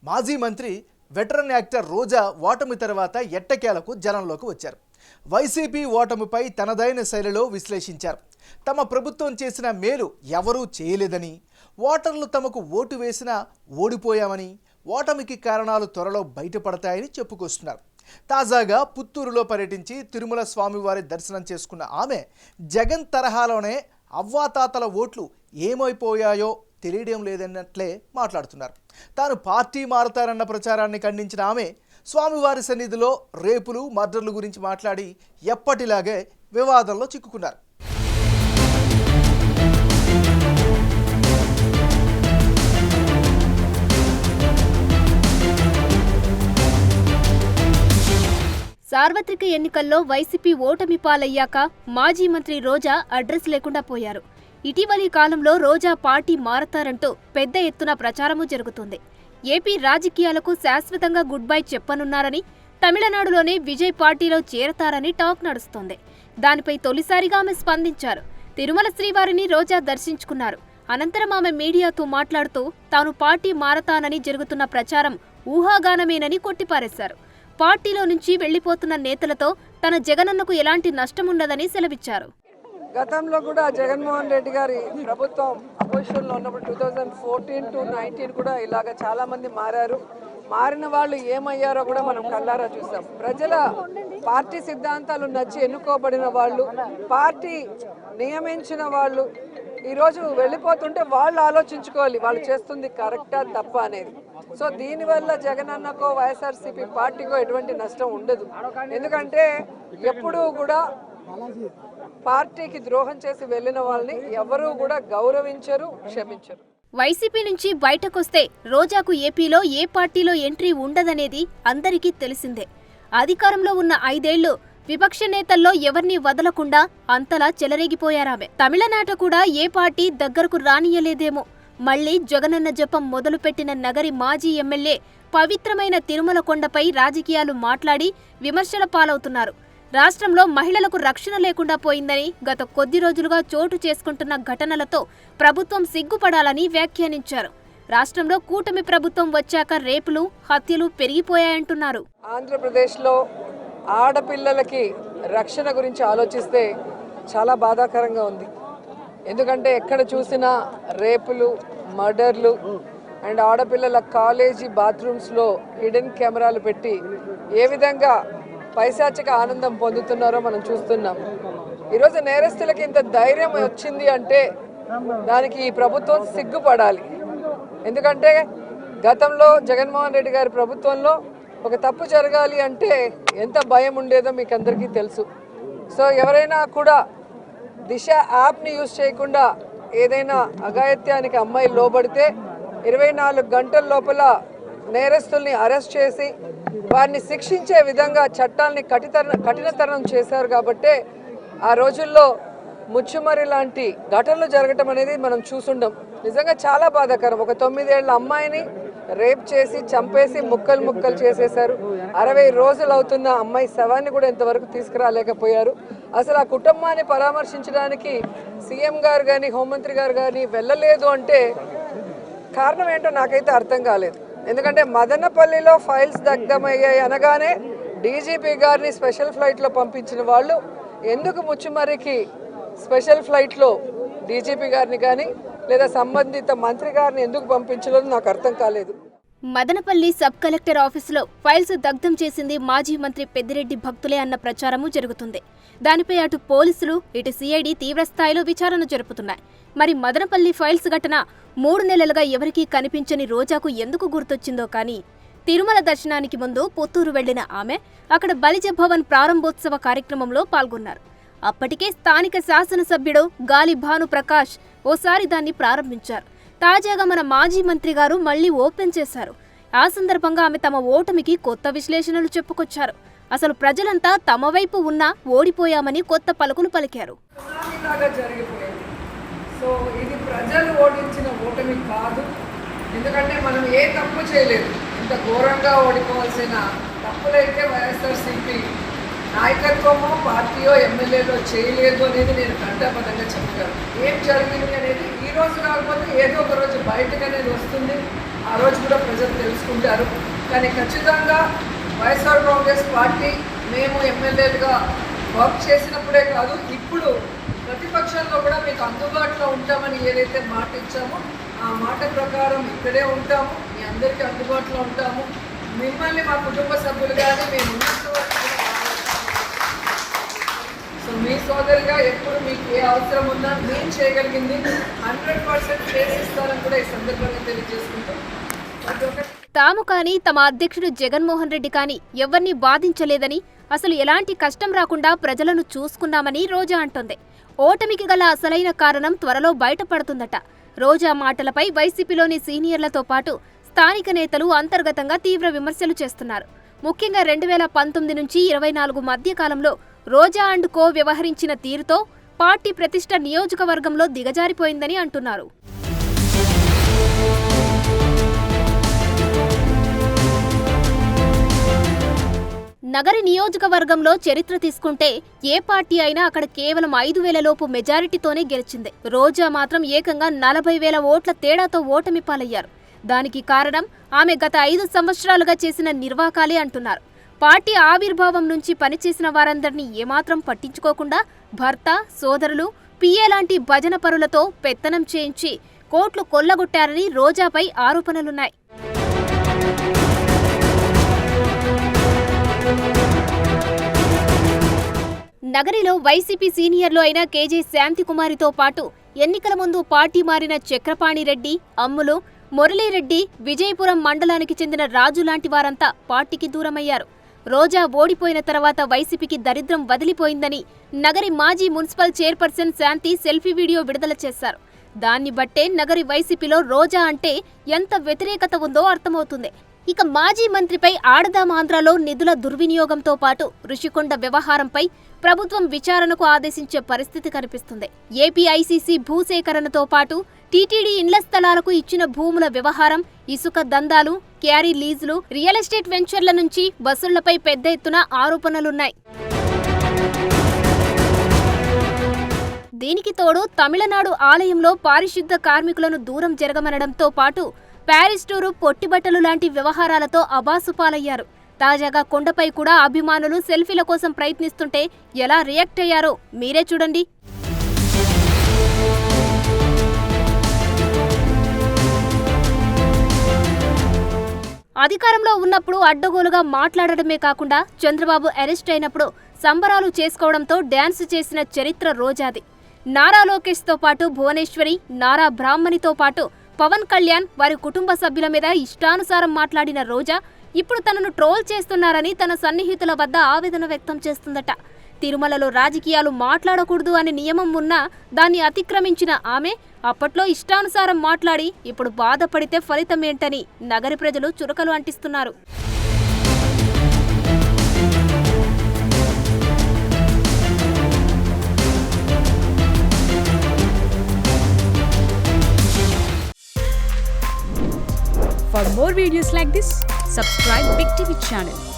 మాజీ మంత్రి veteran actor రోజా ఓటమి తర్వాత ఎట్టకేలకు జనంలోకి వచ్చారు. వైసీపీ ఓటమిపై తనదైన శైలిలో విశ్లేషించారు. తమ ప్రభుత్వం చేసిన మేలు ఎవరూ చేయలేదని, ఓటర్లు తమకు ఓటు వేసినా ఓడిపోయామని, ఓటమికి కారణాలు త్వరలో బయటపడతాయని చెప్పుకొస్తున్నారు. తాజాగా పుత్తూరులో పర్యటించి తిరుమల స్వామివారి దర్శనం చేసుకున్న ఆమె జగన్ తరహాలోనే అవ్వాతాతల ఓట్లు ఏమైపోయాయో తెలియడం లేదన్నట్లే మాట్లాడుతున్నారు. తాను పార్టీ మారుతారన్న ప్రచారాన్ని ఖండించిన ఆమె స్వామివారి సన్నిధిలో రేపులు మర్డర్లు గురించి మాట్లాడి ఎప్పటిలాగే వివాదంలో చిక్కుకున్నారు. సార్వత్రిక ఎన్నికల్లో వైసీపీ ఓటమి పాలయ్యాక మాజీ మంత్రి రోజా అడ్రస్ లేకుండా పోయారు. ఇటీవలి కాలంలో రోజా పార్టీ మారతారంటూ పెద్ద ఎత్తున ప్రచారమూ జరుగుతుంది. ఏపీ రాజకీయాలకు శాశ్వతంగా గుడ్ బై చెప్పనున్నారని, తమిళనాడులోనే విజయ్ పార్టీలో చేరతారని టాక్ నడుస్తోంది. దానిపై తొలిసారిగా ఆమె స్పందించారు. తిరుమల శ్రీవారిని రోజా దర్శించుకున్నారు. అనంతరం ఆమె మీడియాతో మాట్లాడుతూ తాను పార్టీ మారతానని జరుగుతున్న ప్రచారం ఊహాగానమేనని కొట్టిపారేశారు. పార్టీలో నుంచి వెళ్లిపోతున్న నేతలతో తన జగనన్నకు ఎలాంటి నష్టముండదని సెలవిచ్చారు. గతంలో కూడా జగన్మోహన్ రెడ్డి గారి ప్రభుత్వం అపోజిషన్లో ఉన్నప్పుడు 2014 to 19 కూడా ఇలాగ చాలా మంది మారారు. మారిన వాళ్ళు ఏమయ్యారో కూడా మనం కళ్ళారా చూసాం. ప్రజల పార్టీ సిద్ధాంతాలు నచ్చి ఎన్నుకోబడిన వాళ్ళు, పార్టీ నియమించిన వాళ్ళు ఈరోజు వెళ్ళిపోతుంటే వాళ్ళు ఆలోచించుకోవాలి వాళ్ళు చేస్తుంది కరెక్టా తప్ప అనేది. సో దీనివల్ల జగనన్నకో వైఎస్ఆర్సీపీ పార్టీకో ఎటువంటి నష్టం ఉండదు. ఎందుకంటే ఎప్పుడూ కూడా పార్టీకి ద్రోహం చేసి వెళ్ళిన వాళ్ళని ఎవరూ కూడా గౌరవించరు, క్షమించరు. వైసీపీ నుంచి బయటకొస్తే రోజాకు ఏపీలో ఏ పార్టీలో ఎంట్రీ ఉండదనేది అందరికీ తెలిసిందే. అధికారంలో ఉన్న 5 ఏళ్లు విపక్ష నేతల్లో ఎవరిని వదలకుండా అంతలా చెలరేగిపోయారామె. తమిళనాట కూడా ఏ పార్టీ దగ్గరకు రానియలేదేమో. మళ్లీ జగనన్న జపం మొదలుపెట్టిన నగరి మాజీ ఎమ్మెల్యే పవిత్రమైన తిరుమల కొండపై రాజకీయాలు మాట్లాడి విమర్శల పాలవుతున్నారు. రాష్ట్రంలో మహిళలకు రక్షణ లేకుండా పోయిందని, గత కొద్ది రోజులుగా చోటు చేసుకుంటున్న ఘటనలతో ప్రభుత్వం సిగ్గుపడాలని వ్యాఖ్యానించారు. రాష్ట్రంలో కూటమి ప్రభుత్వం వచ్చాక రేపులు, హత్యలు పెరిగిపోయాయంటున్నారు. ఆంధ్రప్రదేశ్లో ఆడపిల్లలకి రక్షణ గురించి ఆలోచిస్తే చాలా బాధాకరంగా ఉంది. ఎందుకంటే ఎక్కడ చూసినా రేపులు, మర్డర్లు అండ్ ఆడపిల్లల కాలేజీ బాత్రూమ్స్లో హిడెన్ కెమెరాలు పెట్టి ఏ విధంగా పైశాచిక ఆనందం పొందుతున్నారో మనం చూస్తున్నాం. ఈరోజు నేరస్తులకి ఇంత ధైర్యం వచ్చింది అంటే దానికి ఈ ప్రభుత్వం సిగ్గుపడాలి. ఎందుకంటే గతంలో జగన్మోహన్ రెడ్డి గారి ప్రభుత్వంలో ఒక తప్పు జరగాలి అంటే ఎంత భయం ఉండేదో మీకు అందరికీ తెలుసు. సో ఎవరైనా కూడా దిశ యాప్ని యూజ్ చేయకుండా ఏదైనా అఘాయిత్యానికి అమ్మాయి లోబడితే 24 గంటల లోపల నేరస్తుల్ని అరెస్ట్ చేసి వారిని శిక్షించే విధంగా చట్టాలని కఠినతరం చేశారు. కాబట్టి ఆ రోజుల్లో ముచ్చుమరి లాంటి ఘటనలు జరగటం అనేది మనం చూసుండం. నిజంగా చాలా బాధాకరం. ఒక 9 ఏళ్ల అమ్మాయిని రేప్ చేసి చంపేసి ముక్కలు చేసేశారు. 60 రోజులు అవుతున్న అమ్మాయి శవాన్ని కూడా ఇంతవరకు తీసుకురాలేకపోయారు. అసలు ఆ కుటుంబాన్ని పరామర్శించడానికి సీఎం గారు కానీ హోంమంత్రి గారు కానీ వెళ్ళలేదు అంటే కారణం ఏంటో నాకైతే అర్థం కాలేదు. ఎందుకంటే మదనపల్లిలో ఫైల్స్ దగ్ధమయ్యాయి అనగానే డీజీపీ గారిని స్పెషల్ ఫ్లైట్లో పంపించిన వాళ్ళు ఎందుకు ముచ్చుమరికి స్పెషల్ ఫ్లైట్లో డీజీపీ గారిని కానీ లేదా సంబంధిత మంత్రి గారిని ఎందుకు పంపించలేదు నాకు అర్థం కాలేదు. మదనపల్లి సబ్ కలెక్టర్ ఆఫీసులో ఫైల్స్ దగ్ధం చేసింది మాజీ మంత్రి పెద్దిరెడ్డి భక్తులే అన్న ప్రచారమూ జరుగుతుంది. దానిపై అటు పోలీసులు, ఇటు సిఐడి తీవ్రస్థాయిలో విచారణ జరుపుతున్నాయి. మరి మదనపల్లి ఫైల్స్ ఘటన 3 నెలలుగా ఎవరికీ కనిపించని రోజాకు ఎందుకు గుర్తొచ్చిందో కానీ, తిరుమల దర్శనానికి ముందు పుత్తూరు వెళ్లిన ఆమె అక్కడ బలిజ భవన్ ప్రారంభోత్సవ కార్యక్రమంలో పాల్గొన్నారు. అప్పటికే స్థానిక శాసనసభ్యుడు గాలి భానుప్రకాష్ ఓసారి దాన్ని ప్రారంభించారు. తాజాగా మన మాజీ మంత్రి గారు మళ్లీ ఓపెన్ చేశారు. ఆ సందర్భంగా ఆమె తమ ఓటమికి కొత్త విశ్లేషణలు చెప్పుకొచ్చారు. అసలు ప్రజలంతా తమ వైపు ఉన్నా ఓడిపోయామని కొత్త పలుకులు పలికారు. సో ఇది ప్రజలు ఓడించిన ఓటమి కాదు. ఎందుకంటే మనం ఏ తప్పు చేయలేదు. ఇంత ఘోరంగా ఓడిపోవాల్సిన తప్పులైతే వైఎస్ఆర్సీపీ నాయకత్వమో పార్టీయో ఎమ్మెల్యేలో చేయలేదు అనేది నేను కంఠాపదంగా చెప్పగలను. ఏం జరిగింది అనేది ఈ రోజు కాకపోతే ఏదో ఒక రోజు బయటకు అనేది వస్తుంది. ఆ రోజు కూడా ప్రజలు తెలుసుకుంటారు. కానీ ఖచ్చితంగా వైఎస్ఆర్ కాంగ్రెస్ పార్టీ మేము ఎమ్మెల్యేలుగా వర్క్ చేసినప్పుడే కాదు, ఇప్పుడు ప్రతిపక్షంలో కూడా మీకు అందుబాటులో ఉంటామని ఏదైతే మాట ఇచ్చామో ఆ మాట ప్రకారం ఇక్కడే ఉంటాము, మీ అందరికీ అందుబాటులో ఉంటాము. మిమ్మల్ని మా కుటుంబ సభ్యులుగానే మేము ఉన్నంత వరకు కూడా సో మీ సోదరిగా ఎప్పుడు మీకు ఏ అవసరం ఉన్నా నేను చేయగలిగింది 100% చేసిస్తానని కూడా ఈ సందర్భంగా తెలియజేసుకుంటాం. ప్రతి ఒక్కటి తాము కానీ తమ అధ్యక్షుడు జగన్మోహన్ రెడ్డి కానీ ఎవరిని బాధించలేదని, అసలు ఎలాంటి కష్టం రాకుండా ప్రజలను చూసుకున్నామని రోజా అంటోంది. ఓటమికి గల అసలైన కారణం త్వరలో బయటపడుతుందట. రోజా మాటలపై వైసీపీలోని సీనియర్లతో పాటు స్థానిక నేతలు అంతర్గతంగా తీవ్ర విమర్శలు చేస్తున్నారు. ముఖ్యంగా 2019 నుంచి 24 మధ్య కాలంలో రోజా అండ్ కో వ్యవహరించిన తీరుతో పార్టీ ప్రతిష్ట నియోజకవర్గంలో దిగజారిపోయిందని అంటున్నారు. నగరి నియోజకవర్గంలో చరిత్ర తీసుకుంటే ఏ పార్టీ అయినా అక్కడ కేవలం 5,000 లోపు మెజారిటీతోనే గెలిచింది. రోజా మాత్రం ఏకంగా 40,000 ఓట్ల తేడాతో ఓటమి పాలయ్యారు. దానికి కారణం ఆమె గత 5 సంవత్సరాలుగా చేసిన నిర్వాకాలే అంటున్నారు. పార్టీ ఆవిర్భావం నుంచి పనిచేసిన వారందరినీ ఏమాత్రం పట్టించుకోకుండా భర్త, సోదరులు, పిఏ లాంటి భజన పరులతో పెత్తనం చేయించి కోట్లు కొల్లగొట్టారని రోజాపై ఆరోపణలున్నాయి. నగరిలో వైసీపీ సీనియర్లు అయిన కేజే శాంతికుమారితో పాటు ఎన్నికల ముందు పార్టీ మారిన చక్రపాణి రెడ్డి, అమ్ములు, మురళీరెడ్డి, విజయపురం మండలానికి చెందిన రాజు లాంటి వారంతా పార్టీకి దూరమయ్యారు. రోజా ఓడిపోయిన తర్వాత వైసీపీకి దరిద్రం వదిలిపోయిందని నగరి మాజీ మున్సిపల్ చైర్పర్సన్ శాంతి సెల్ఫీ వీడియో విడుదల చేశారు. దాన్ని బట్టే నగరి వైసీపీలో రోజా అంటే ఎంత వ్యతిరేకత ఉందో అర్థమవుతుంది. ఇక మాజీ మంత్రిపై ఆడదాం ఆంధ్రాలో నిధుల దుర్వినియోగంతో పాటు రుషికొండ వ్యవహారంపై ప్రభుత్వం విచారణకు ఆదేశించే పరిస్థితి కనిపిస్తుంది. ఏపీఐసీసీ భూసేకరణతో పాటు టీటీడీ ఇండ్ల స్థలాలకు ఇచ్చిన భూముల వ్యవహారం, ఇసుక దందాలు, క్యారీ లీజులు, రియల్ ఎస్టేట్ వెంచర్ల నుంచి వసూళ్లపై పెద్ద ఎత్తున ఆరోపణలున్నాయి. దీనికి తోడు తమిళనాడు ఆలయంలో పారిశుద్ధ కార్మికులను దూరం జరగమనడంతో పాటు ప్యారిస్ టూరు, పొట్టిబట్టలు లాంటి వ్యవహారాలతో అబాసుపాలయ్యారు. తాజాగా కొండపై కూడా అభిమానులు సెల్ఫీల కోసం ప్రయత్నిస్తుంటే ఎలా రియాక్ట్ అయ్యారో మీరే చూడండి. అధికారంలో ఉన్నప్పుడు అడ్డగోలుగా మాట్లాడడమే కాకుండా చంద్రబాబు అరెస్ట్ అయినప్పుడు సంబరాలు చేసుకోవడంతో డ్యాన్స్ చేసిన చరిత్ర రోజాది. నారా లోకేష్తో పాటు భువనేశ్వరి, నారా బ్రాహ్మణితో పాటు పవన్ కళ్యాణ్, వారి కుటుంబ సభ్యుల మీద ఇష్టానుసారం మాట్లాడిన రోజా ఇప్పుడు తనను ట్రోల్ చేస్తున్నారని తన సన్నిహితుల వద్ద ఆవేదన వ్యక్తం చేస్తుందట. తిరుమలలో రాజకీయాలు మాట్లాడకూడదు అనే నియమం ఉన్నా దాన్ని అతిక్రమించిన ఆమె అప్పట్లో ఇష్టానుసారం మాట్లాడి ఇప్పుడు బాధపడితే ఫలితం ఏంటని నగరి ప్రజలు చురకలు అంటిస్తున్నారు. For more videos like this, subscribe Big TV channel.